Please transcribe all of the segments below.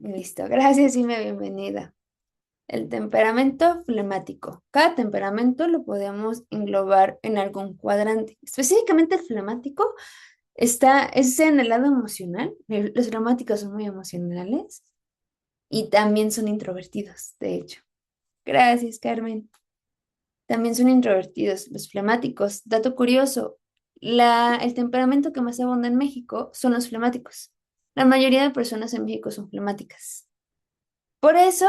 Listo, gracias y bienvenida. El temperamento flemático. Cada temperamento lo podemos englobar en algún cuadrante. Específicamente el flemático es en el lado emocional. Los flemáticos son muy emocionales y también son introvertidos, de hecho. Gracias, Carmen. También son introvertidos los flemáticos. Dato curioso, el temperamento que más abunda en México son los flemáticos. La mayoría de personas en México son flemáticas. Por eso,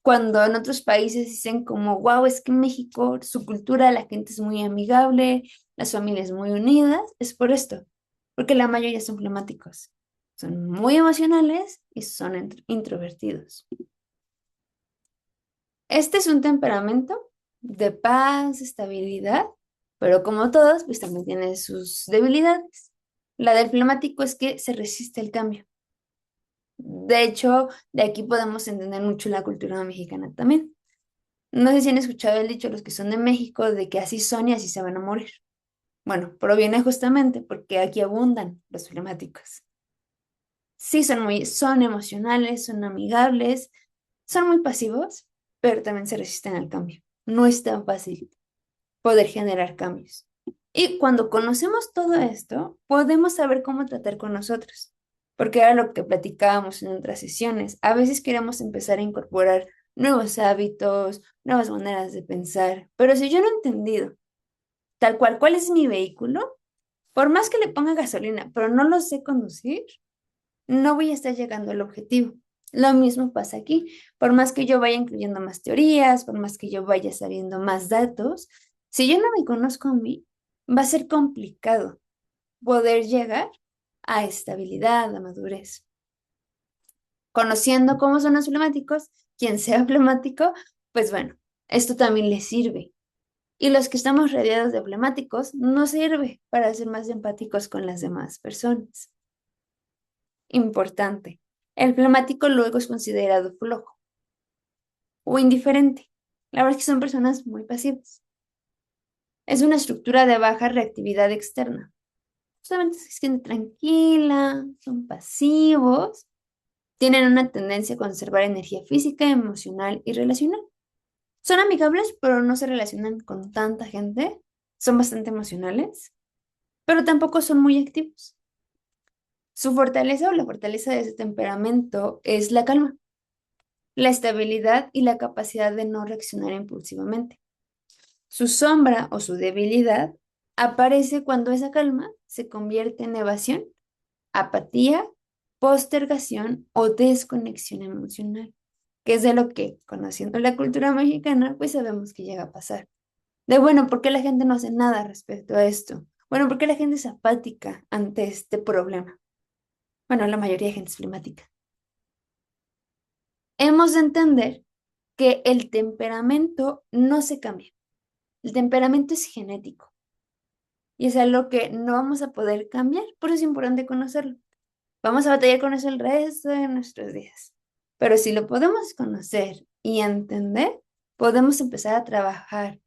cuando en otros países dicen como, wow, es que en México, su cultura, la gente es muy amigable, las familias muy unidas, es por esto, porque la mayoría son flemáticos, son muy emocionales y son introvertidos. Este es un temperamento de paz, estabilidad, pero como todos, pues también tiene sus debilidades. La del flemático es que se resiste al cambio. De hecho, de aquí podemos entender mucho la cultura mexicana también. No sé si han escuchado el dicho los que son de México de que así son y así se van a morir. Bueno, proviene justamente porque aquí abundan los flemáticos. Sí, son emocionales, son amigables, son muy pasivos, pero también se resisten al cambio. No es tan fácil poder generar cambios. Y cuando conocemos todo esto, podemos saber cómo tratar con nosotros, porque era lo que platicábamos en otras sesiones. A veces queremos empezar a incorporar nuevos hábitos, nuevas maneras de pensar, pero si yo no he entendido tal cuál es mi vehículo, por más que le ponga gasolina, pero no lo sé conducir, no voy a estar llegando al objetivo. Lo mismo pasa aquí. Por más que yo vaya incluyendo más teorías, por más que yo vaya sabiendo más datos, si yo no me conozco a mí, va a ser complicado poder llegar a estabilidad, a madurez. Conociendo cómo son los flemáticos, quien sea flemático, pues bueno, esto también les sirve. Y los que estamos rodeados de flemáticos nos sirve para ser más empáticos con las demás personas. Importante. El flemático luego es considerado flojo o indiferente. La verdad es que son personas muy pasivas. Es una estructura de baja reactividad externa. Solamente se sienten tranquila, son pasivos, tienen una tendencia a conservar energía física, emocional y relacional. Son amigables, pero no se relacionan con tanta gente. Son bastante emocionales, pero tampoco son muy activos. Su fortaleza o la fortaleza de ese temperamento es la calma, la estabilidad y la capacidad de no reaccionar impulsivamente. Su sombra o su debilidad aparece cuando esa calma se convierte en evasión, apatía, postergación o desconexión emocional, que es de lo que, conociendo la cultura mexicana, pues sabemos que llega a pasar. De bueno, ¿por qué la gente no hace nada respecto a esto? Bueno, ¿por qué la gente es apática ante este problema? Bueno, la mayoría de gente es flemática. Hemos de entender que el temperamento no se cambia. El temperamento es genético y es algo que no vamos a poder cambiar, por eso es importante conocerlo. Vamos a batallar con eso el resto de nuestros días. Pero si lo podemos conocer y entender, podemos empezar a trabajar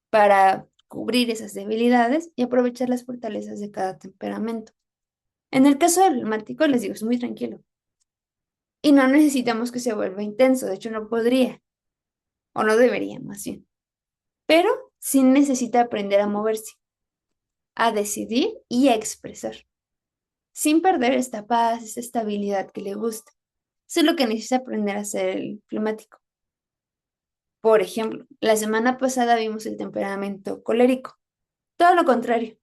para cubrir esas debilidades y aprovechar las fortalezas de cada temperamento. En el caso del flemático, les digo, es muy tranquilo y no necesitamos que se vuelva intenso, de hecho no podría o no debería más bien, pero sí necesita aprender a moverse, a decidir y a expresar, sin perder esta paz, esta estabilidad que le gusta. Eso es lo que necesita aprender a hacer el flemático. Por ejemplo, la semana pasada vimos el temperamento colérico. Todo lo contrario,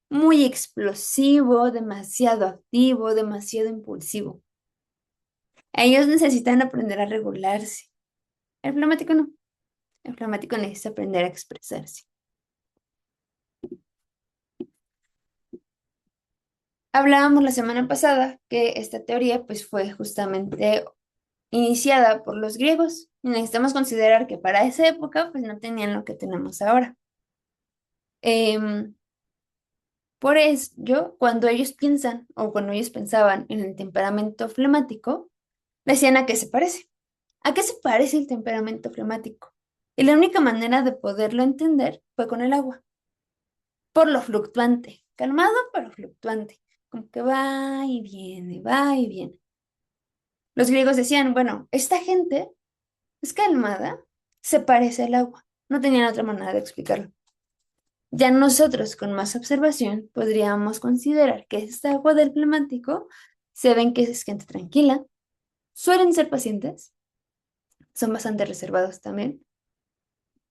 muy explosivo, demasiado activo, demasiado impulsivo. Ellos necesitan aprender a regularse. El flemático no. El flemático necesita aprender a expresarse. Hablábamos la semana pasada que esta teoría pues fue justamente iniciada por los griegos. Y necesitamos considerar que para esa época pues no tenían lo que tenemos ahora. Em, por ello, cuando ellos piensan o cuando ellos pensaban en el temperamento flemático, decían a qué se parece. ¿A qué se parece el temperamento flemático? Y la única manera de poderlo entender fue con el agua, por lo fluctuante, calmado pero fluctuante, como que va y viene, va y viene. Los griegos decían, bueno, esta gente es calmada, se parece al agua. No tenían otra manera de explicarlo. Ya nosotros, con más observación, podríamos considerar que esta agua del flemático se ven que es gente tranquila, suelen ser pacientes, son bastante reservados también,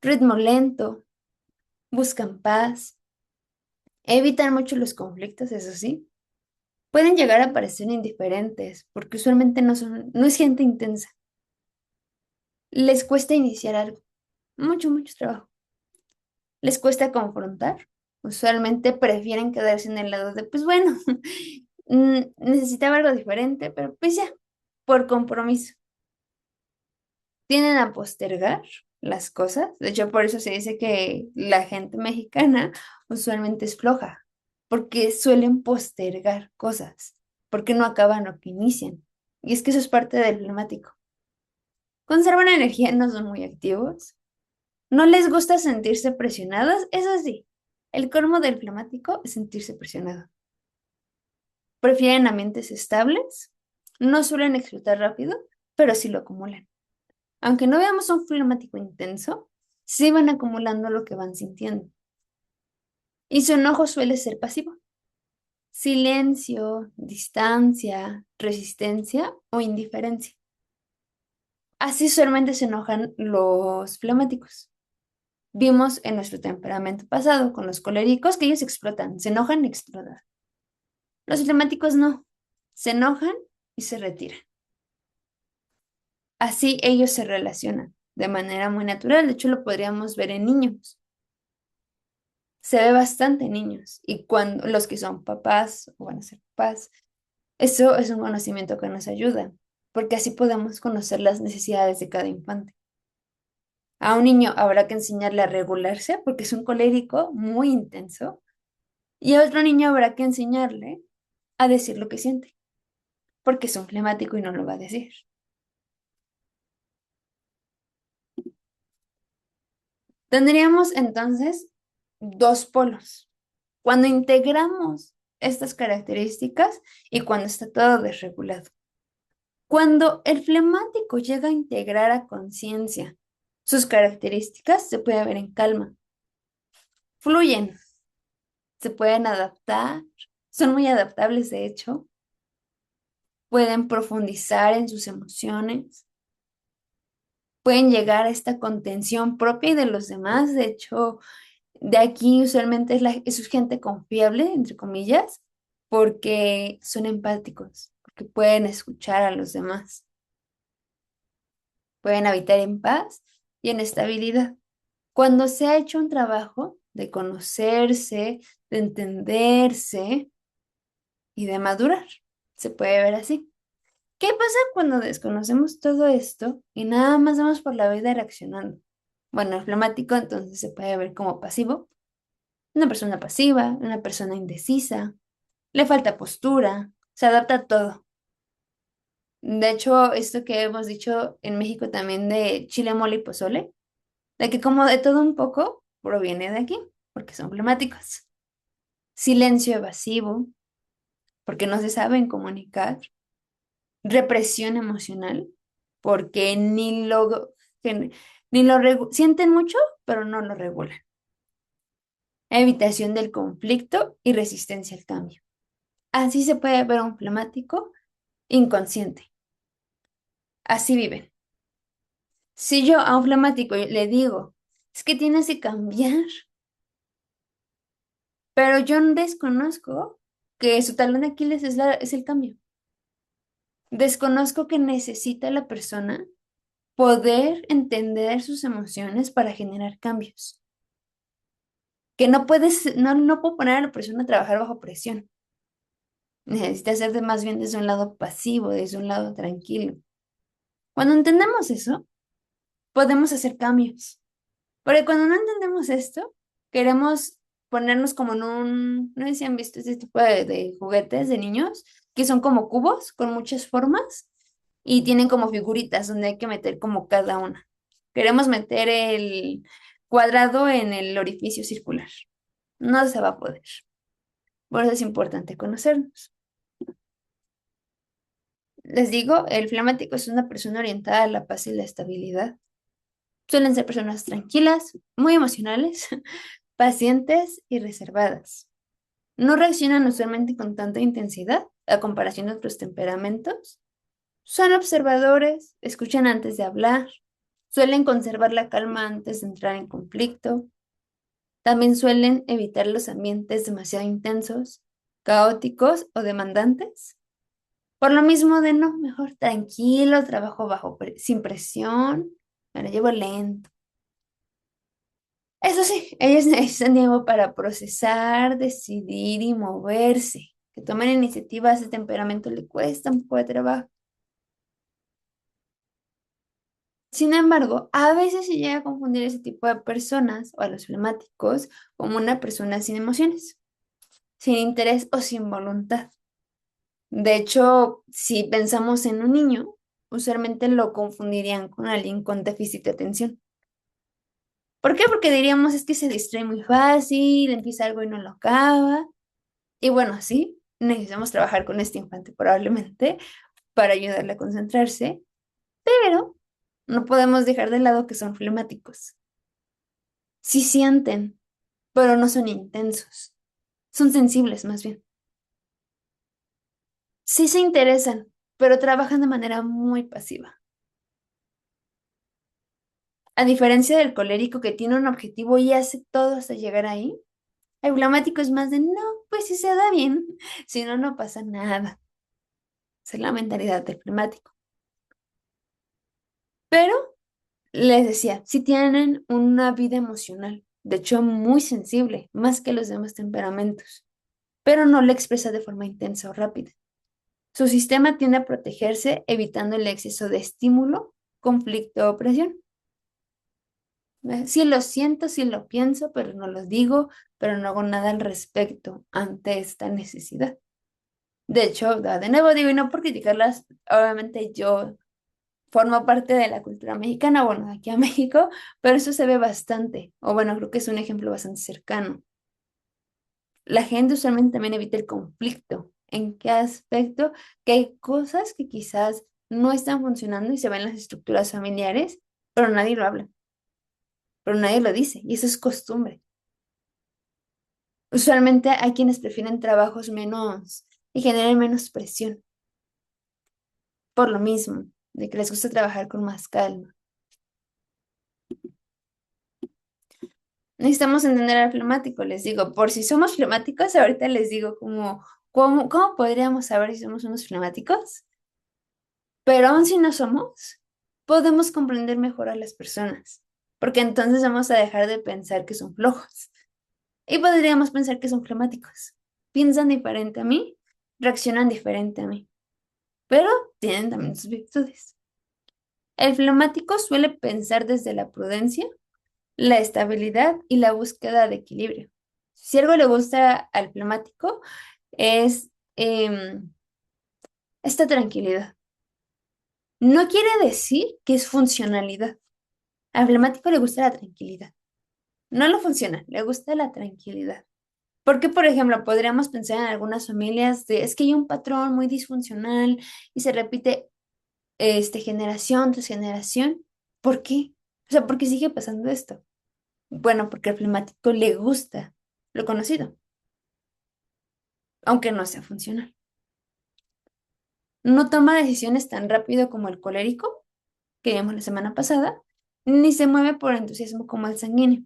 ritmo lento, buscan paz, evitan mucho los conflictos, eso sí. Pueden llegar a parecer indiferentes porque usualmente no es gente intensa. Les cuesta iniciar algo, mucho trabajo. Les cuesta confrontar. Usualmente prefieren quedarse en el lado de, pues bueno, necesitaba algo diferente, pero pues ya, por compromiso. Tienden a postergar las cosas. De hecho, por eso se dice que la gente mexicana usualmente es floja, porque suelen postergar cosas, porque no acaban lo que inician. Y es que eso es parte del flemático. Conservan energía, no son muy activos. No les gusta sentirse presionados, eso sí. El colmo del flemático es sentirse presionado. Prefieren ambientes estables, no suelen explotar rápido, pero sí lo acumulan. Aunque no veamos un flemático intenso, sí van acumulando lo que van sintiendo. Y su enojo suele ser pasivo. Silencio, distancia, resistencia o indiferencia. Así solamente se enojan los flemáticos. Vimos en nuestro temperamento pasado con los coléricos que ellos explotan, se enojan y explotan. Los flemáticos no, se enojan y se retiran. Así ellos se relacionan de manera muy natural. De hecho, lo podríamos ver en niños. Se ve bastante en niños. Y cuando los que son papás o van a ser papás, eso es un conocimiento que nos ayuda, porque así podemos conocer las necesidades de cada infante. A un niño habrá que enseñarle a regularse porque es un colérico muy intenso. Y a otro niño habrá que enseñarle a decir lo que siente, porque es un flemático y no lo va a decir. Tendríamos entonces dos polos. Cuando integramos estas características y cuando está todo desregulado. Cuando el flemático llega a integrar a conciencia sus características, se puede ver en calma. Fluyen, se pueden adaptar, son muy adaptables de hecho, pueden profundizar en sus emociones, pueden llegar a esta contención propia y de los demás. De hecho, de aquí usualmente es gente confiable, entre comillas, porque son empáticos, porque pueden escuchar a los demás, pueden habitar en paz y en estabilidad. Cuando se ha hecho un trabajo de conocerse, de entenderse y de madurar, se puede ver así. ¿Qué pasa cuando desconocemos todo esto y nada más vamos por la vida reaccionando? Bueno, el flemático entonces se puede ver como pasivo, una persona pasiva, una persona indecisa, le falta postura, se adapta a todo. De hecho, esto que hemos dicho en México también de chile, mole y pozole, de que como de todo un poco proviene de aquí, porque son flemáticos. Silencio evasivo, porque no se saben comunicar. Represión emocional, porque sienten mucho, pero no lo regulan. Evitación del conflicto y resistencia al cambio. Así se puede ver a un flemático inconsciente. Así viven. Si yo a un flemático le digo, es que tienes que cambiar, pero yo desconozco que su talón de Aquiles es el cambio. Desconozco que necesita la persona poder entender sus emociones para generar cambios. Que no puedo poner a la persona a trabajar bajo presión. Necesita ser más bien desde un lado pasivo, desde un lado tranquilo. Cuando entendemos eso, podemos hacer cambios. Porque cuando no entendemos esto, queremos ponernos como no sé si han visto este tipo de juguetes de niños, que son como cubos con muchas formas y tienen como figuritas donde hay que meter como cada una. Queremos meter el cuadrado en el orificio circular. No se va a poder. Por eso es importante conocernos. Les digo, el flemático es una persona orientada a la paz y la estabilidad. Suelen ser personas tranquilas, muy emocionales, pacientes y reservadas. No reaccionan usualmente con tanta intensidad a comparación de otros temperamentos. Son observadores, escuchan antes de hablar, suelen conservar la calma antes de entrar en conflicto. También suelen evitar los ambientes demasiado intensos, caóticos o demandantes. Por lo mismo de no, mejor tranquilo, trabajo sin presión, me lo llevo lento. Eso sí, ellos necesitan tiempo para procesar, decidir y moverse. Que tomen iniciativa a ese temperamento le cuesta un poco de trabajo. Sin embargo, a veces se llega a confundir ese tipo de personas o a los flemáticos como una persona sin emociones, sin interés o sin voluntad. De hecho, si pensamos en un niño, usualmente lo confundirían con alguien con déficit de atención. ¿Por qué? Porque diríamos es que se distrae muy fácil, empieza algo y no lo acaba. Y bueno, sí, necesitamos trabajar con este infante probablemente para ayudarle a concentrarse, pero no podemos dejar de lado que son flemáticos. Sí sienten, pero no son intensos. Son sensibles más bien. Sí se interesan, pero trabajan de manera muy pasiva. A diferencia del colérico que tiene un objetivo y hace todo hasta llegar ahí, el flemático es más de no, pues si se da bien, si no, no pasa nada. Esa es la mentalidad del flemático. Pero les decía, si tienen una vida emocional, de hecho muy sensible, más que los demás temperamentos, pero no la expresa de forma intensa o rápida. Su sistema tiende a protegerse evitando el exceso de estímulo, conflicto o presión. Sí lo siento, sí lo pienso, pero no lo digo, pero no hago nada al respecto ante esta necesidad. De hecho, de nuevo digo, y no por criticarlas, obviamente yo formo parte de la cultura mexicana, bueno, de aquí a México, pero eso se ve bastante, o bueno, creo que es un ejemplo bastante cercano. La gente usualmente también evita el conflicto. ¿En qué aspecto? Que hay cosas que quizás no están funcionando y se ven en las estructuras familiares, pero nadie lo habla, pero nadie lo dice, y eso es costumbre. Usualmente hay quienes prefieren trabajos menos y generen menos presión, por lo mismo, de que les gusta trabajar con más calma. Necesitamos entender al flemático, les digo, por si somos flemáticos, ahorita les digo cómo podríamos saber si somos unos flemáticos, pero aun si no somos, podemos comprender mejor a las personas, porque entonces vamos a dejar de pensar que son flojos y podríamos pensar que son flemáticos. Piensan diferente a mí, reaccionan diferente a mí, pero tienen también sus virtudes. El flemático suele pensar desde la prudencia, la estabilidad y la búsqueda de equilibrio. Si algo le gusta al flemático es esta tranquilidad. No quiere decir que es funcionalidad. Al flemático le gusta la tranquilidad. No lo funciona, le gusta la tranquilidad. Porque, por ejemplo, podríamos pensar en algunas familias de, es que hay un patrón muy disfuncional y se repite generación tras generación. ¿Por qué? O sea, ¿por qué sigue pasando esto? Bueno, porque al flemático le gusta lo conocido, aunque no sea funcional. No toma decisiones tan rápido como el colérico, que vimos la semana pasada, ni se mueve por entusiasmo como el sanguíneo.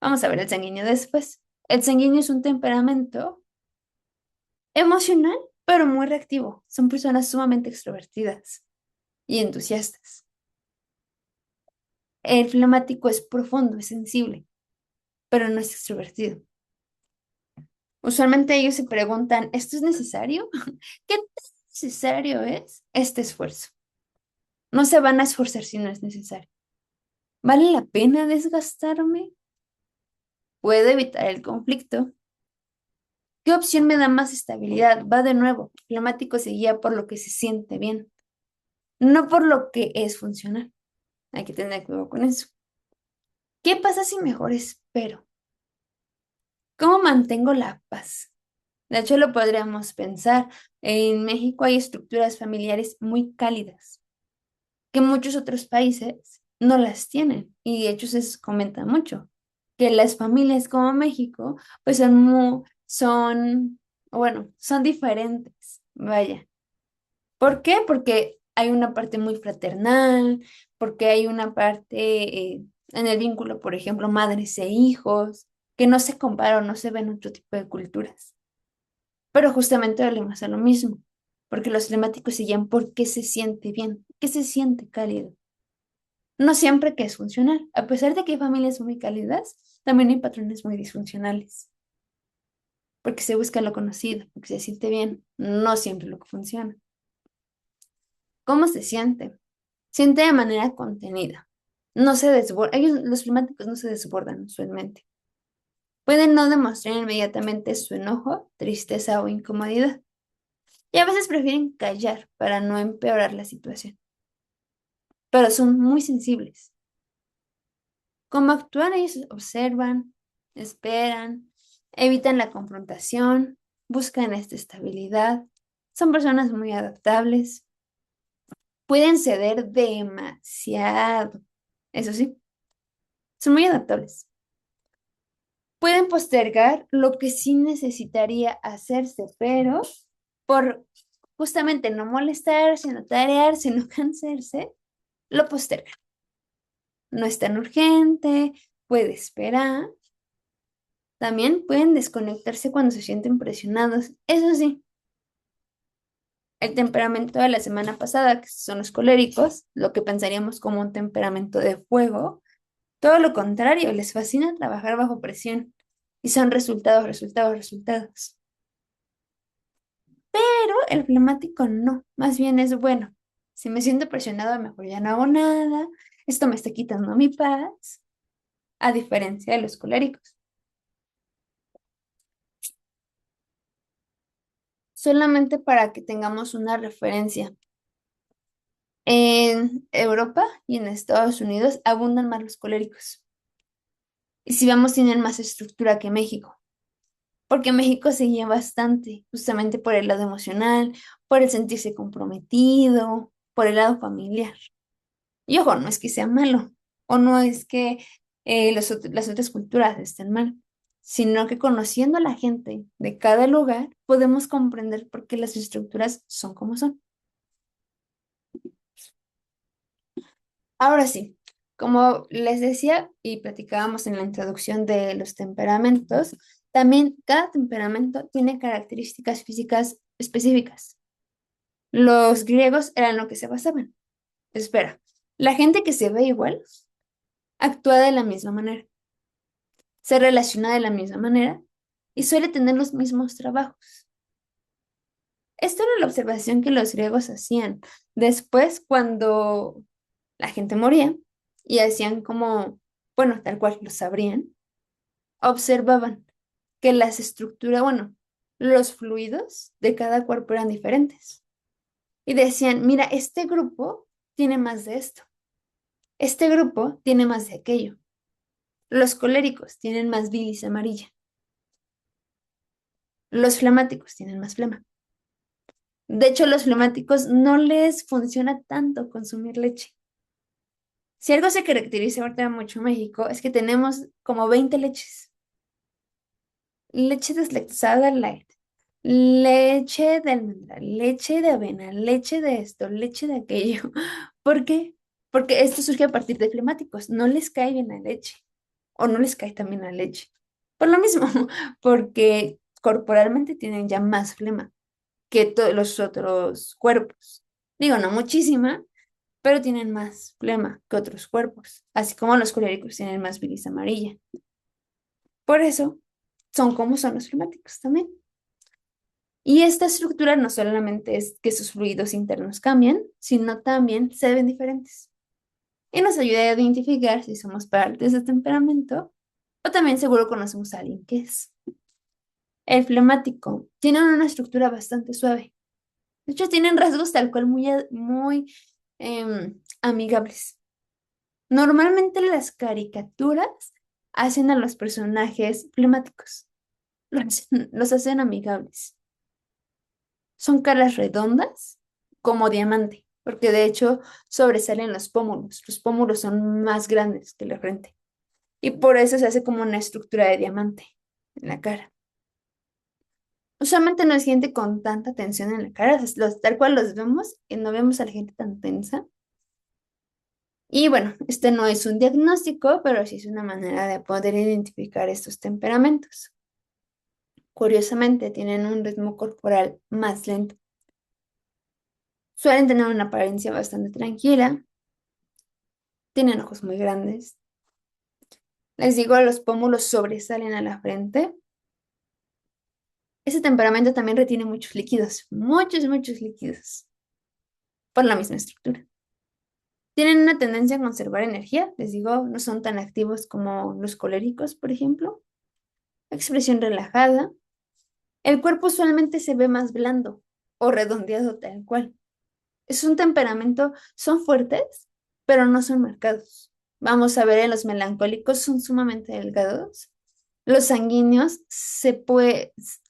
Vamos a ver el sanguíneo después. El sanguíneo es un temperamento emocional, pero muy reactivo. Son personas sumamente extrovertidas y entusiastas. El flemático es profundo, es sensible, pero no es extrovertido. Usualmente ellos se preguntan, ¿esto es necesario? ¿Qué tan necesario es este esfuerzo? No se van a esforzar si no es necesario. ¿Vale la pena desgastarme? ¿Puedo evitar el conflicto? ¿Qué opción me da más estabilidad? Va de nuevo. El flemático se guía por lo que se siente bien, no por lo que es funcional. Hay que tener cuidado con eso. ¿Qué pasa si mejor espero? ¿Cómo mantengo la paz? De hecho, lo podríamos pensar. En México hay estructuras familiares muy cálidas que muchos otros países no las tienen. Y de hecho se comenta mucho que las familias como México, pues bueno, son diferentes. Vaya. ¿Por qué? Porque hay una parte muy fraternal, porque hay una parte en el vínculo, por ejemplo, madres e hijos, que no se compara o no se ven en otro tipo de culturas. Pero justamente volvemos a lo mismo, porque los flemáticos se guían por qué se siente bien, qué se siente cálido. No siempre que es funcional. A pesar de que hay familias muy cálidas, también hay patrones muy disfuncionales, porque se busca lo conocido, porque se siente bien, no siempre lo que funciona. ¿Cómo se siente? Siente de manera contenida. No se desborda. Los flemáticos no se desbordan usualmente. Pueden no demostrar inmediatamente su enojo, tristeza o incomodidad. Y a veces prefieren callar para no empeorar la situación. Pero son muy sensibles. ¿Cómo actúan? Ellos observan, esperan, evitan la confrontación, buscan esta estabilidad. Son personas muy adaptables. Pueden ceder demasiado. Eso sí, son muy adaptables. Pueden postergar lo que sí necesitaría hacerse, pero por justamente no molestarse, no tarearse, no cansarse, lo postergan. No es tan urgente, puede esperar. También pueden desconectarse cuando se sienten presionados. Eso sí, el temperamento de la semana pasada, que son los coléricos, lo que pensaríamos como un temperamento de fuego, todo lo contrario, les fascina trabajar bajo presión y son resultados, resultados, resultados. Pero el flemático no, más bien es bueno. Si me siento presionado, mejor ya no hago nada. Esto me está quitando mi paz, a diferencia de los coléricos. Solamente para que tengamos una referencia. En Europa y en Estados Unidos abundan más los coléricos. Y si vamos, tienen más estructura que México, porque México se guía bastante, justamente por el lado emocional, por el sentirse comprometido, por el lado familiar. Y ojo, no es que sea malo, o no es que las otras culturas estén mal, sino que conociendo a la gente de cada lugar, podemos comprender por qué las estructuras son como son. Ahora sí, como les decía y platicábamos en la introducción de los temperamentos, también cada temperamento tiene características físicas específicas. Los griegos eran lo que se basaban. Espera, la gente que se ve igual actúa de la misma manera, se relaciona de la misma manera y suele tener los mismos trabajos. Esto era la observación que los griegos hacían. Después, cuando la gente moría y hacían como, bueno, tal cual lo sabrían, observaban que las estructuras, bueno, los fluidos de cada cuerpo eran diferentes. Y decían, mira, este grupo tiene más de esto, este grupo tiene más de aquello. Los coléricos tienen más bilis amarilla, los flemáticos tienen más flema. De hecho, los flemáticos no les funciona tanto consumir leche. Si algo se caracteriza ahorita mucho en México es que tenemos como 20 leches. Leche deslactosada light, leche de almendra, leche de avena, leche de esto, leche de aquello. ¿Por qué? Porque esto surge a partir de flemáticos. No les cae bien la leche o no les cae también la leche. Por lo mismo, porque corporalmente tienen ya más flema que todos los otros cuerpos. Digo, no muchísima, pero tienen más flema que otros cuerpos, así como los coléricos tienen más bilis amarilla. Por eso son como son los flemáticos también. Y esta estructura no solamente es que sus fluidos internos cambian, sino también se ven diferentes. Y nos ayuda a identificar si somos parte de ese temperamento o también seguro conocemos a alguien que es. El flemático tiene una estructura bastante suave. De hecho, tienen rasgos tal cual muy amigables. Normalmente las caricaturas hacen a los personajes flemáticos. los hacen amigables. Son caras redondas como diamante, porque de hecho sobresalen los pómulos. Los pómulos son más grandes que la frente. Y por eso se hace como una estructura de diamante en la cara. Usualmente no es gente con tanta tensión en la cara, tal cual los vemos, y no vemos a la gente tan tensa. Y bueno, este no es un diagnóstico, pero sí es una manera de poder identificar estos temperamentos. Curiosamente, tienen un ritmo corporal más lento. Suelen tener una apariencia bastante tranquila, tienen ojos muy grandes. Les digo, los pómulos sobresalen a la frente. Ese temperamento también retiene muchos líquidos, muchos líquidos, por la misma estructura. Tienen una tendencia a conservar energía, les digo, no son tan activos como los coléricos, por ejemplo. Expresión relajada. El cuerpo usualmente se ve más blando o redondeado tal cual. Es un temperamento, son fuertes, pero no son marcados. Vamos a ver, en los melancólicos son sumamente delgados. Los sanguíneos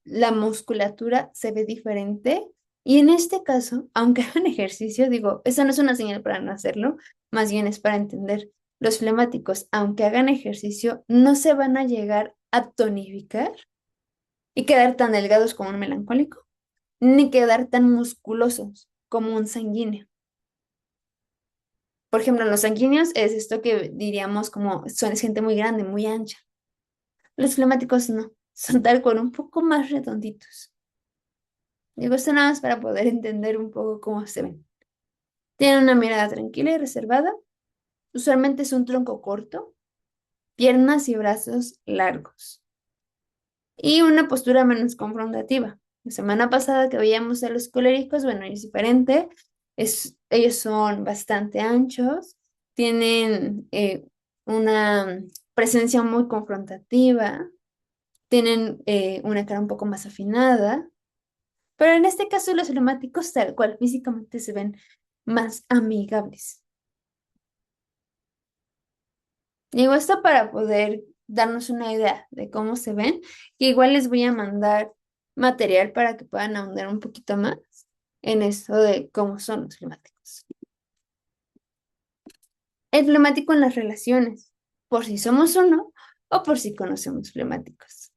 la musculatura se ve diferente. Y en este caso, aunque hagan ejercicio, digo, esa no es una señal para no hacerlo, más bien es para entender. Los flemáticos, aunque hagan ejercicio, no se van a llegar a tonificar y quedar tan delgados como un melancólico, ni quedar tan musculosos como un sanguíneo. Por ejemplo, los sanguíneos es esto que diríamos como son es gente muy grande, muy ancha. Los flemáticos no, son tal cual un poco más redonditos. Digo esto nada más para poder entender un poco cómo se ven. Tienen una mirada tranquila y reservada. Usualmente es un tronco corto, piernas y brazos largos y una postura menos confrontativa. La semana pasada que veíamos a los coléricos, bueno, es diferente. Ellos son bastante anchos, tienen una presencia muy confrontativa, tienen una cara un poco más afinada, pero en este caso los flemáticos tal cual físicamente se ven más amigables. Digo esto para poder darnos una idea de cómo se ven, que igual les voy a mandar material para que puedan ahondar un poquito más en esto de cómo son los flemáticos. El flemático en las relaciones, por si somos uno o por si conocemos flemáticos.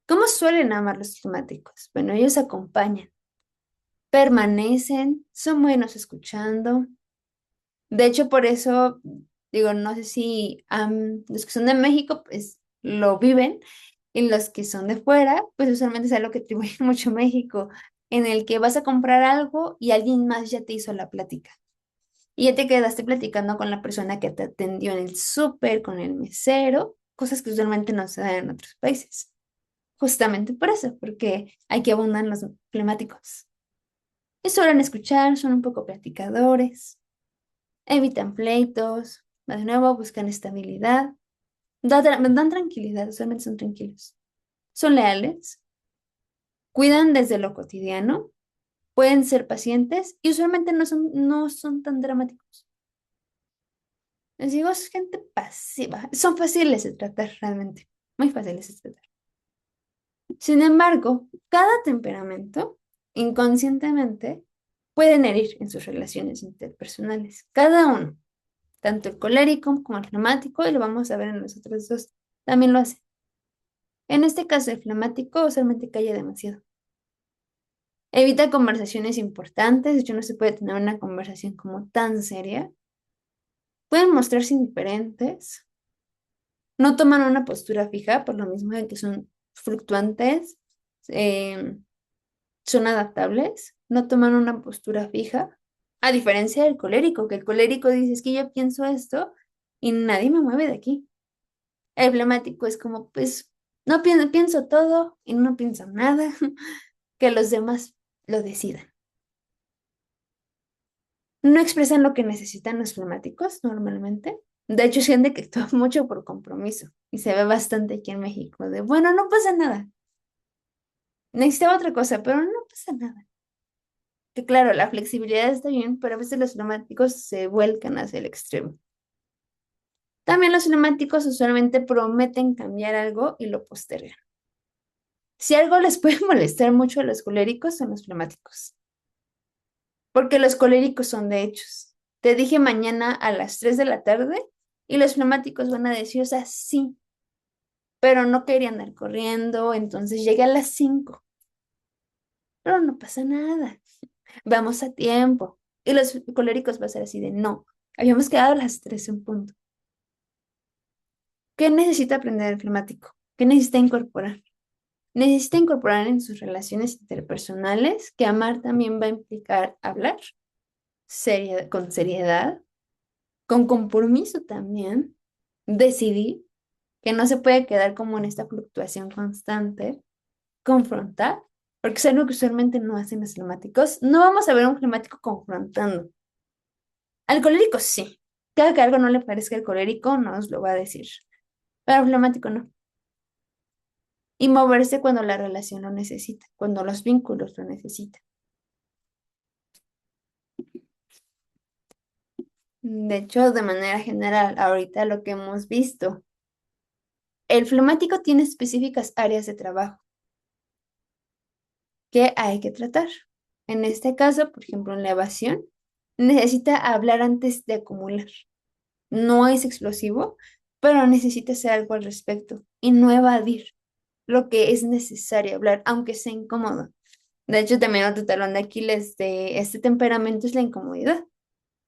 ¿Cómo suelen amar los flemáticos? Bueno, ellos acompañan, permanecen, son buenos escuchando. De hecho, por eso digo, no sé si los que son de México, pues lo viven, y los que son de fuera, pues usualmente es algo que atribuyen mucho a México, en el que vas a comprar algo y alguien más ya te hizo la plática. Y ya te quedaste platicando con la persona que te atendió en el súper, con el mesero, cosas que usualmente no se dan en otros países. Justamente por eso, porque aquí abundan los flemáticos. Y suelen escuchar, son un poco platicadores, evitan pleitos, de nuevo buscan estabilidad, dan tranquilidad, usualmente son tranquilos. Son leales, cuidan desde lo cotidiano, pueden ser pacientes y usualmente no son tan dramáticos. Les digo, es gente pasiva. Son fáciles de tratar realmente. Muy fáciles de tratar. Sin embargo, cada temperamento, inconscientemente, pueden herir en sus relaciones interpersonales. Cada uno, tanto el colérico como el flemático, y lo vamos a ver en los otros dos, también lo hace. En este caso, el flemático usualmente calla demasiado. Evita conversaciones importantes, de hecho no se puede tener una conversación como tan seria. Pueden mostrarse indiferentes, no toman una postura fija, por lo mismo de que son fluctuantes, eh, son adaptables, no toman una postura fija, a diferencia del colérico, que el colérico dice, es que yo pienso esto y nadie me mueve de aquí. El flemático es como, pues, no pienso todo y no pienso nada, que los demás lo decidan. No expresan lo que necesitan los flemáticos normalmente. De hecho, es gente que actúa mucho por compromiso y se ve bastante aquí en México de, bueno, no pasa nada. Necesitaba otra cosa, pero no pasa nada. Que claro, la flexibilidad está bien, pero a veces los flemáticos se vuelcan hacia el extremo. También los flemáticos usualmente prometen cambiar algo y lo postergan. Si algo les puede molestar mucho a los coléricos, son los flemáticos, porque los coléricos son de hechos. Te dije mañana a las 3 de la tarde y los flemáticos van a decir, o sea, sí, pero no quería andar corriendo, entonces llegué a las 5, pero no pasa nada, vamos a tiempo. Y los coléricos va a ser así de, no, habíamos quedado a las 3 en punto. ¿Qué necesita aprender el flemático? ¿Qué necesita incorporar? Necesita incorporar en sus relaciones interpersonales que amar también va a implicar hablar con seriedad, con compromiso también, decidir que no se puede quedar como en esta fluctuación constante, confrontar, porque es algo que usualmente no hacen los flemáticos. No vamos a ver a un flemático confrontando. Al colérico sí. Cada que algo no le parezca al colérico nos lo va a decir, pero al flemático no. Y moverse cuando la relación lo necesita, cuando los vínculos lo necesitan. De hecho, de manera general, ahorita lo que hemos visto, el flemático tiene específicas áreas de trabajo que hay que tratar. En este caso, por ejemplo, en la evasión, necesita hablar antes de acumular. No es explosivo, pero necesita hacer algo al respecto y no evadir lo que es necesario hablar, aunque sea incómodo. De hecho, también otro talón de Aquiles de este temperamento es la incomodidad.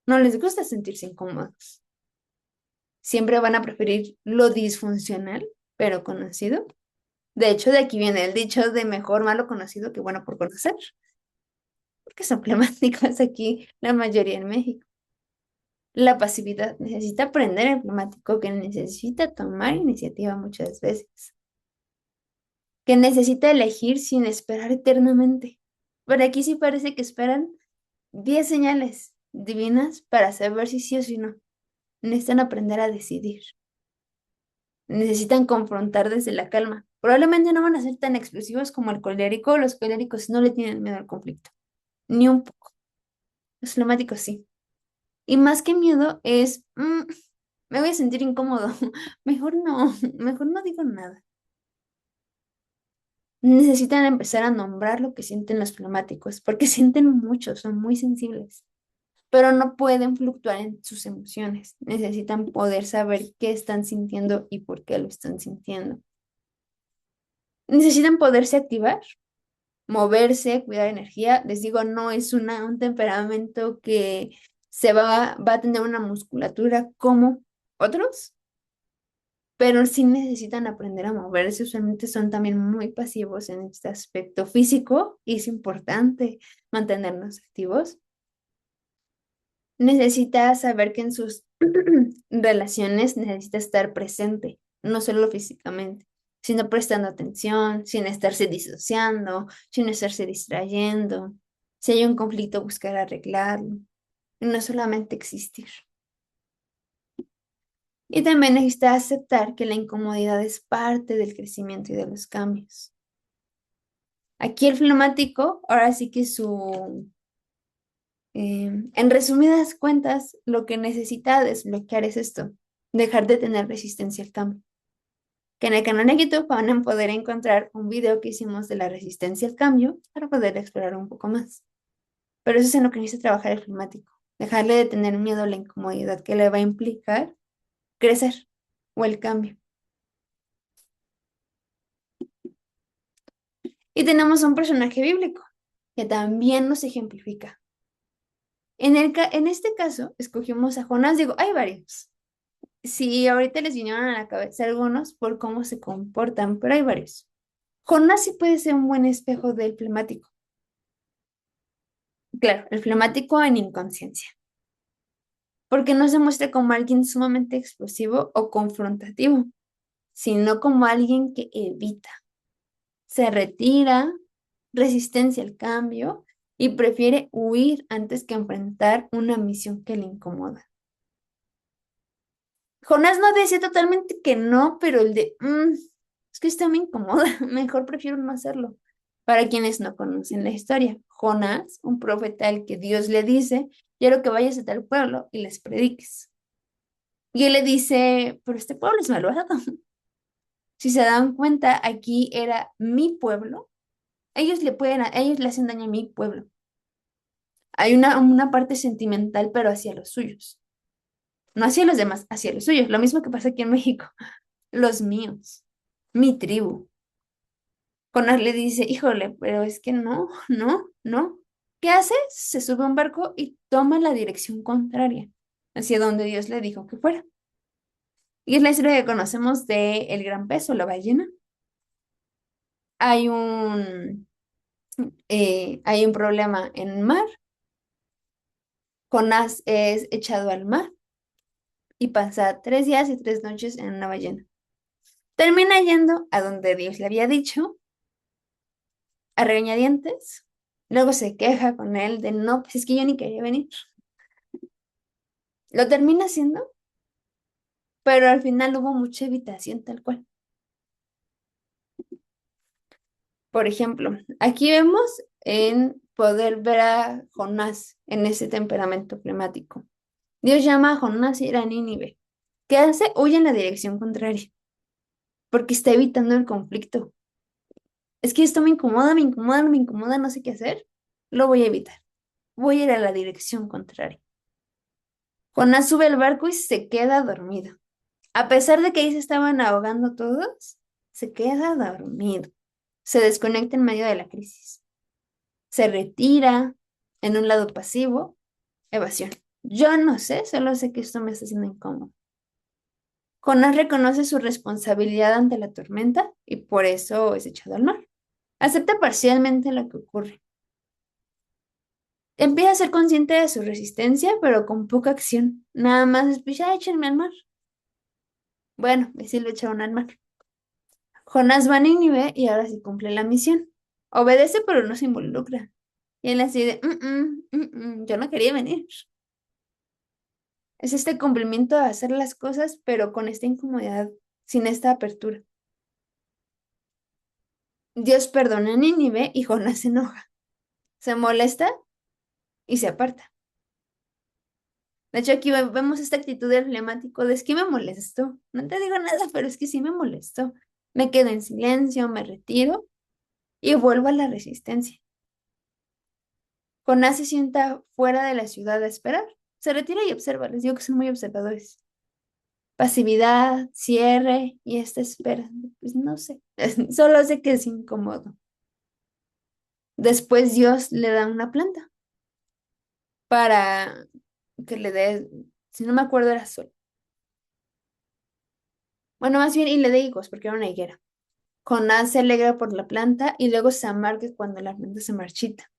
No les gusta sentirse incómodos. Siempre van a preferir lo disfuncional, pero conocido. De hecho, de aquí viene el dicho de mejor malo conocido que bueno por conocer, porque son emblemáticos aquí la mayoría en México. La pasividad necesita aprender el emblemático que necesita tomar iniciativa muchas veces, que necesita elegir sin esperar eternamente. Pero aquí sí parece que esperan 10 señales divinas para saber si sí o si no. Necesitan aprender a decidir. Necesitan confrontar desde la calma. Probablemente no van a ser tan explosivos como el colérico. Los coléricos no le tienen miedo al conflicto, ni un poco. Los flemáticos sí. Y más que miedo es, me voy a sentir incómodo. Mejor no digo nada. Necesitan empezar a nombrar lo que sienten los flemáticos, porque sienten mucho, son muy sensibles, pero no pueden fluctuar en sus emociones. Necesitan poder saber qué están sintiendo y por qué lo están sintiendo. Necesitan poderse activar, moverse, cuidar energía. Les digo, no es un temperamento que va a tener una musculatura como otros, pero sí necesitan aprender a moverse. Usualmente son también muy pasivos en este aspecto físico y es importante mantenernos activos. Necesita saber que en sus relaciones necesita estar presente, no solo físicamente, sino prestando atención, sin estarse disociando, sin estarse distrayendo. Si hay un conflicto, buscar arreglarlo, y no solamente existir. Y también necesita aceptar que la incomodidad es parte del crecimiento y de los cambios. Aquí el flemático, ahora sí que en resumidas cuentas, lo que necesita desbloquear es esto, dejar de tener resistencia al cambio. Que en el canal de YouTube van a poder encontrar un video que hicimos de la resistencia al cambio para poder explorar un poco más. Pero eso es en lo que necesita trabajar el flemático, dejarle de tener miedo a la incomodidad que le va a implicar crecer o el cambio. Y tenemos un personaje bíblico que también nos ejemplifica. En este caso, escogimos a Jonás, digo, hay varios. Sí, ahorita les vinieron a la cabeza algunos por cómo se comportan, pero hay varios. Jonás sí puede ser un buen espejo del flemático. Claro, el flemático en inconsciencia, porque no se muestra como alguien sumamente explosivo o confrontativo, sino como alguien que evita, se retira, resistencia al cambio y prefiere huir antes que enfrentar una misión que le incomoda. Jonás no decía totalmente que no, pero el de, es que esto me incomoda, mejor prefiero no hacerlo. Para quienes no conocen la historia, Jonás, un profeta al que Dios le dice, quiero que vayas a tal pueblo y les prediques. Y él le dice, pero este pueblo es malvado. Si se dan cuenta, aquí era mi pueblo. Ellos le hacen daño a mi pueblo. Hay una parte sentimental, pero hacia los suyos. No hacia los demás, hacia los suyos. Lo mismo que pasa aquí en México. Los míos, mi tribu. Conar le dice, híjole, pero es que no, no, no. ¿Qué hace? Se sube a un barco y toma la dirección contraria, hacia donde Dios le dijo que fuera. Y es la historia que conocemos de el gran pez o la ballena. Hay un, hay un problema en el mar. Jonás es echado al mar y pasa 3 días y 3 noches en una ballena. Termina yendo a donde Dios le había dicho, a regañadientes. Luego se queja con él de no, pues es que yo ni quería venir. Lo termina haciendo, pero al final hubo mucha evitación tal cual. Por ejemplo, aquí vemos en poder ver a Jonás en ese temperamento climático. Dios llama a Jonás a ir a Nínive. ¿Qué hace? Huye en la dirección contraria, porque está evitando el conflicto. Es que esto me incomoda, me incomoda, me incomoda, no sé qué hacer. Lo voy a evitar. Voy a ir a la dirección contraria. Jonás sube al barco y se queda dormido. A pesar de que ahí se estaban ahogando todos, se queda dormido. Se desconecta en medio de la crisis. Se retira en un lado pasivo, evasión. Yo no sé, solo sé que esto me está haciendo incómodo. Jonás reconoce su responsabilidad ante la tormenta y por eso es echado al mar. Acepta parcialmente lo que ocurre. Empieza a ser consciente de su resistencia, pero con poca acción. Nada más es, pues ya échenme al mar. Bueno, y sí lo echaron al mar. Jonás va a Nínive y ahora sí cumple la misión. Obedece, pero no se involucra. Y él así de, yo no quería venir. Es este cumplimiento de hacer las cosas, pero con esta incomodidad, sin esta apertura. Dios perdona a Nínive y Jonás se enoja. Se molesta y se aparta. De hecho, aquí vemos esta actitud del flemático de es que me molestó. No te digo nada, pero es que sí me molestó. Me quedo en silencio, me retiro y vuelvo a la resistencia. Jonás se sienta fuera de la ciudad a esperar. Se retira y observa. Les digo que son muy observadores. Pasividad, cierre y esta espera. Pues no sé. Solo sé que es incómodo. Después Dios le da una planta para que le dé, si no me acuerdo, era sol. Bueno, más bien, y le dé higos, porque era una higuera. Jonás se alegra por la planta y luego se amarga cuando la planta se marchita.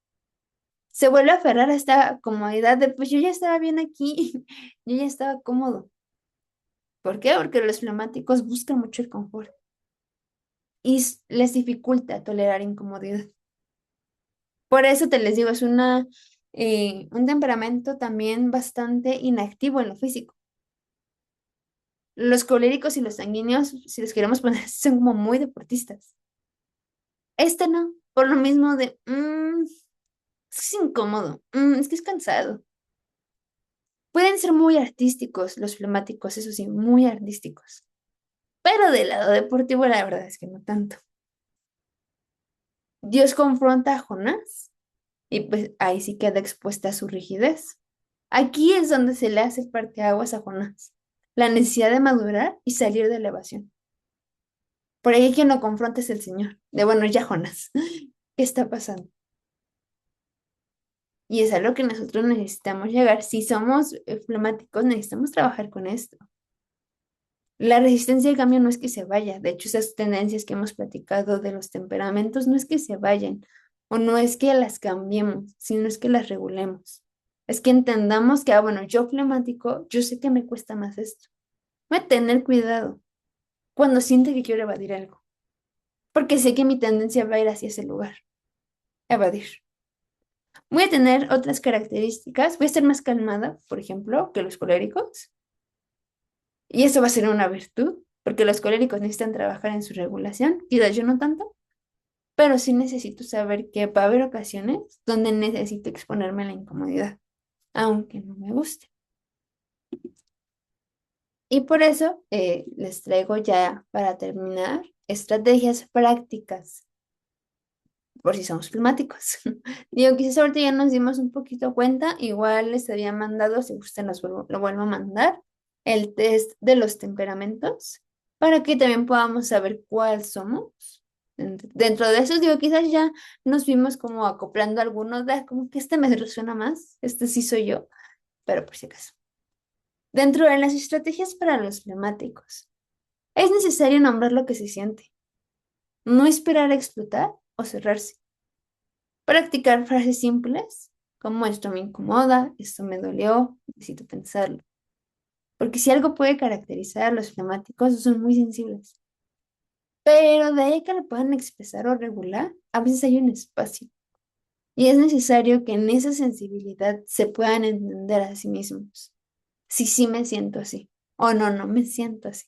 Se vuelve a aferrar a esta comodidad de, pues yo ya estaba bien aquí, yo ya estaba cómodo. ¿Por qué? Porque los flemáticos buscan mucho el confort y les dificulta tolerar incomodidad. Por eso te les digo, es un temperamento también bastante inactivo en lo físico. Los coléricos y los sanguíneos, si los queremos poner así, son como muy deportistas. Este no, por lo mismo de, es incómodo, es que es cansado. Pueden ser muy artísticos los flemáticos, eso sí, muy artísticos. Pero del lado deportivo, la verdad es que no tanto. Dios confronta a Jonás y pues ahí sí queda expuesta a su rigidez. Aquí es donde se le hace parteaguas a Jonás, la necesidad de madurar y salir de la evasión. Por ahí quien lo confronta es el Señor, de bueno, ya Jonás, ¿qué está pasando? Y es algo que nosotros necesitamos llegar. Si somos flemáticos, necesitamos trabajar con esto. La resistencia al cambio no es que se vaya, de hecho esas tendencias que hemos platicado de los temperamentos no es que se vayan o no es que las cambiemos, sino es que las regulemos. Es que entendamos que, bueno, yo flemático, yo sé que me cuesta más esto. Voy a tener cuidado cuando siente que quiero evadir algo, porque sé que mi tendencia va a ir hacia ese lugar, evadir. Voy a tener otras características, voy a estar más calmada, por ejemplo, que los coléricos, y eso va a ser una virtud, porque los coléricos necesitan trabajar en su regulación, quizás yo no tanto, pero sí necesito saber que va a haber ocasiones donde necesito exponerme a la incomodidad, aunque no me guste. Y por eso les traigo ya para terminar estrategias prácticas por si somos flemáticos. Digo, quizás ahorita ya nos dimos un poquito cuenta, igual les había mandado, si usted lo vuelvo a mandar, el test de los temperamentos, para que también podamos saber cuál somos. Dentro de esos, digo, quizás ya nos vimos como acoplando algunos, de, como que este me resuena más, este sí soy yo, pero por si acaso. Dentro de las estrategias para los flemáticos, es necesario nombrar lo que se siente, no esperar a explotar o cerrarse. Practicar frases simples, como esto me incomoda, esto me dolió, necesito pensarlo. Porque si algo puede caracterizar a los flemáticos, son muy sensibles. Pero de ahí que lo puedan expresar o regular, a veces hay un espacio. Y es necesario que en esa sensibilidad se puedan entender a sí mismos. Si sí me siento así o no, no me siento así.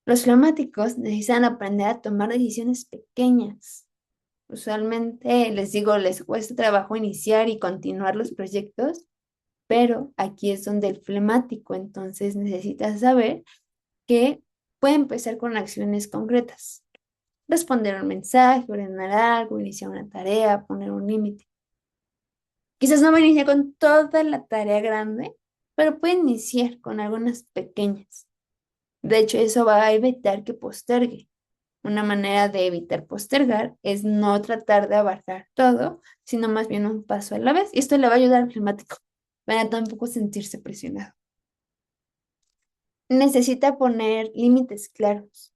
Los flemáticos necesitan aprender a tomar decisiones pequeñas. Usualmente, les digo, les cuesta trabajo iniciar y continuar los proyectos, pero aquí es donde el flemático entonces necesita saber que puede empezar con acciones concretas. Responder un mensaje, ordenar algo, iniciar una tarea, poner un límite. Quizás no va a iniciar con toda la tarea grande, pero puede iniciar con algunas pequeñas. De hecho, eso va a evitar que postergue. Una manera de evitar postergar es no tratar de abarcar todo, sino más bien un paso a la vez. Y esto le va a ayudar al flemático para tampoco sentirse presionado. Necesita poner límites claros,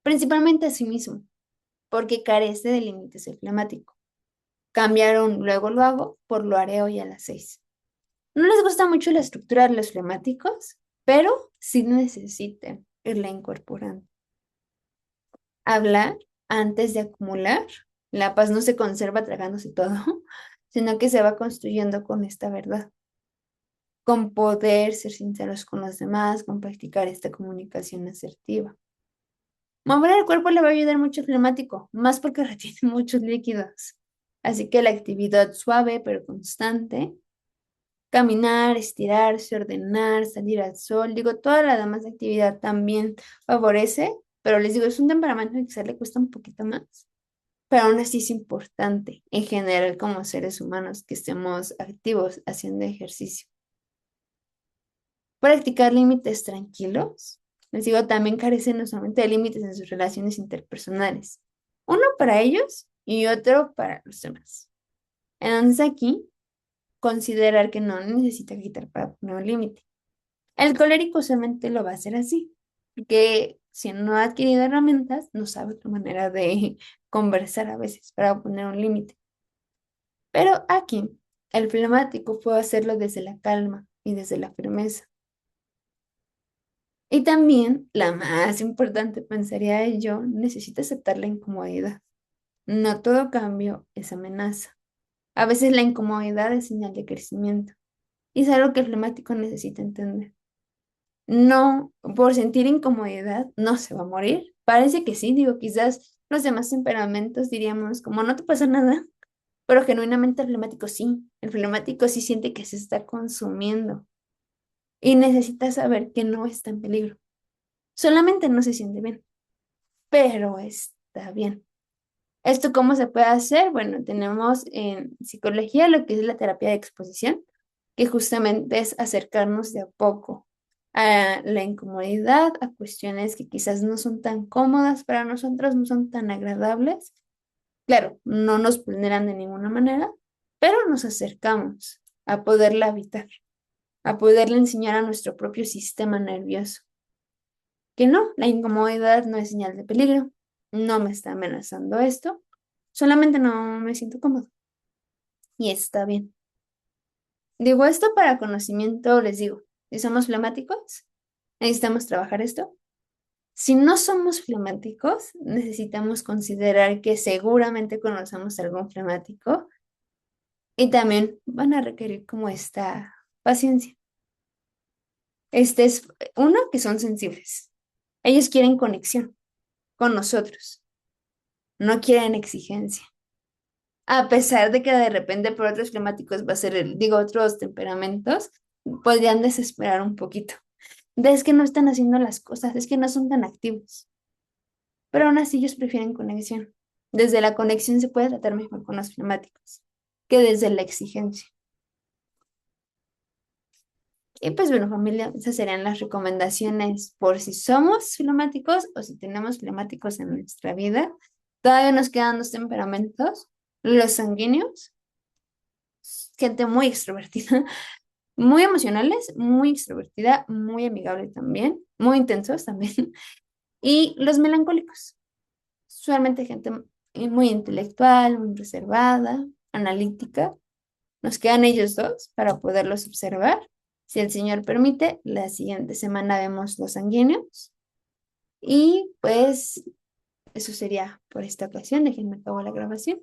principalmente a sí mismo, porque carece de límites el flemático. Cambiaron luego lo hago por lo haré hoy a las 6. No les gusta mucho la estructura de los flemáticos, pero sí necesitan irla incorporando. Hablar antes de acumular. La paz no se conserva tragándose todo, sino que se va construyendo con esta verdad, con poder ser sinceros con los demás, con practicar esta comunicación asertiva. Mover el cuerpo le va a ayudar mucho al flemático, más porque retiene muchos líquidos. Así que la actividad suave pero constante, caminar, estirarse, ordenar, salir al sol, digo, toda la demás actividad también favorece, pero les digo, es un temperamento que quizás le cuesta un poquito más. Pero aún así es importante en general como seres humanos que estemos activos haciendo ejercicio. Practicar límites tranquilos. Les digo, también carecen no solamente de límites en sus relaciones interpersonales. Uno para ellos y otro para los demás. Entonces aquí, considerar que no necesita quitar para poner un límite. El colérico solamente lo va a hacer así, porque si no ha adquirido herramientas, no sabe otra manera de conversar a veces para poner un límite. Pero aquí, el flemático puede hacerlo desde la calma y desde la firmeza. Y también, la más importante, pensaría yo, necesita aceptar la incomodidad. No todo cambio es amenaza. A veces la incomodidad es señal de crecimiento. Y es algo que el flemático necesita entender. No, por sentir incomodidad, no se va a morir. Parece que sí, digo, quizás los demás temperamentos diríamos, como no te pasa nada, pero genuinamente el flemático sí. El flemático sí siente que se está consumiendo y necesita saber que no está en peligro. Solamente no se siente bien, pero está bien. ¿Esto cómo se puede hacer? Bueno, tenemos en psicología lo que es la terapia de exposición, que justamente es acercarnos de a poco a la incomodidad, a cuestiones que quizás no son tan cómodas para nosotros, no son tan agradables. Claro, no nos vulneran de ninguna manera, pero nos acercamos a poderla evitar, a poderle enseñar a nuestro propio sistema nervioso que no, la incomodidad no es señal de peligro, no me está amenazando esto, solamente no me siento cómodo y está bien. Digo esto para conocimiento, les digo, si somos flemáticos, necesitamos trabajar esto. Si no somos flemáticos, necesitamos considerar que seguramente conocemos algún flemático y también van a requerir como esta paciencia. Este es uno que son sensibles. Ellos quieren conexión con nosotros, no quieren exigencia. A pesar de que de repente por otros climáticos va a ser, digo, otros temperamentos, podrían desesperar un poquito. Es que no están haciendo las cosas, es que no son tan activos. Pero aún así ellos prefieren conexión. Desde la conexión se puede tratar mejor con los flemáticos que desde la exigencia. Y pues bueno, familia, esas serían las recomendaciones por si somos flemáticos o si tenemos flemáticos en nuestra vida. Todavía nos quedan dos temperamentos, los sanguíneos, gente muy extrovertida, muy emocionales, muy extrovertida, muy amigable también, muy intensos también, y los melancólicos, usualmente gente muy intelectual, muy reservada, analítica. Nos quedan ellos dos para poderlos observar. Si el Señor permite, la siguiente semana vemos los sanguíneos. Y pues eso sería por esta ocasión. Déjenme acabo la grabación.